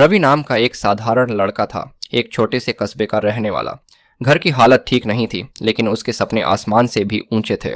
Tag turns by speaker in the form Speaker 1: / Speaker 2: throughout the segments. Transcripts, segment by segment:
Speaker 1: रवि नाम का एक साधारण लड़का था, एक छोटे से कस्बे का रहने वाला। घर की हालत ठीक नहीं थी, लेकिन उसके सपने आसमान से भी ऊंचे थे।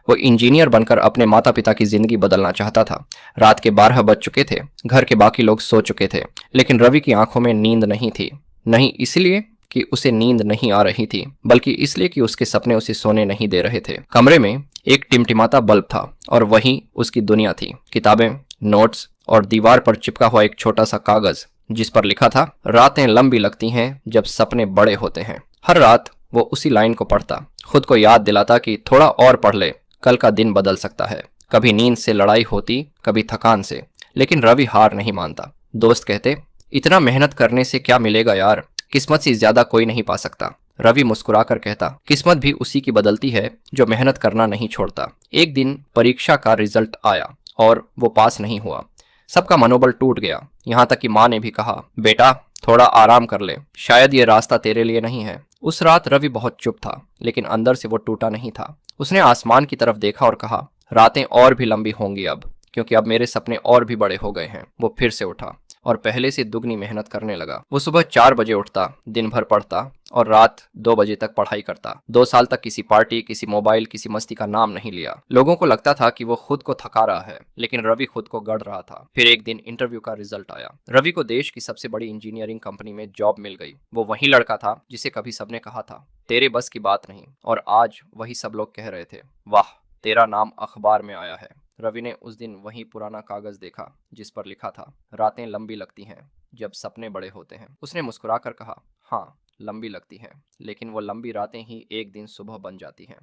Speaker 1: वो इंजीनियर बनकर अपने माता पिता की जिंदगी बदलना चाहता था। रात के 12 बज चुके थे। घर के बाकी लोग सो चुके थे, लेकिन रवि की आंखों में नींद नहीं थी। नहीं इसलिए कि उसे नींद नहीं आ रही थी, बल्कि इसलिए कि उसके सपने उसे सोने नहीं दे रहे थे। कमरे में एक टिमटिमाता बल्ब था और वही उसकी दुनिया थी। किताबें, नोट्स और दीवार पर चिपका हुआ एक छोटा सा कागज जिस पर लिखा था, रातें लंबी लगती हैं जब सपने बड़े होते हैं। हर रात वो उसी लाइन को पढ़ता, खुद को याद दिलाता कि थोड़ा और पढ़ ले, कल का दिन बदल सकता है। कभी नींद से लड़ाई होती, कभी थकान से, लेकिन रवि हार नहीं मानता। दोस्त कहते, इतना मेहनत करने से क्या मिलेगा यार, किस्मत से ज्यादा कोई नहीं पा सकता। रवि मुस्कुराकर कहता, किस्मत भी उसी की बदलती है जो मेहनत करना नहीं छोड़ता। एक दिन परीक्षा का रिजल्ट आया और वो पास नहीं हुआ। सबका मनोबल टूट गया, यहाँ तक कि माँ ने भी कहा, बेटा थोड़ा आराम कर ले, शायद ये रास्ता तेरे लिए नहीं है। उस रात रवि बहुत चुप था, लेकिन अंदर से वो टूटा नहीं था। उसने आसमान की तरफ देखा और कहा, रातें और भी लंबी होंगी अब, क्योंकि अब मेरे सपने और भी बड़े हो गए हैं। वो फिर से उठा और पहले से दुगनी मेहनत करने लगा। वो सुबह 4 बजे उठता, दिन भर पढ़ता और रात 2 बजे तक पढ़ाई करता। 2 साल तक किसी पार्टी, किसी मोबाइल, किसी मस्ती का नाम नहीं लिया। लोगों को लगता था कि वो खुद को थका रहा है, लेकिन रवि खुद को गढ़ रहा था। फिर एक दिन इंटरव्यू का रिजल्ट आया। रवि को देश की सबसे बड़ी इंजीनियरिंग कंपनी में जॉब मिल गई। वो वही लड़का था जिसे कभी सबने कहा था, तेरे बस की बात नहीं। और आज वही सब लोग कह रहे थे, वाह, तेरा नाम अखबार में आया है। रवि ने उस दिन वही पुराना कागज देखा जिस पर लिखा था, रातें लंबी लगती हैं जब सपने बड़े होते हैं। उसने मुस्कुराकर कहा, हाँ, लंबी लगती हैं, लेकिन वो लंबी रातें ही एक दिन सुबह बन जाती हैं।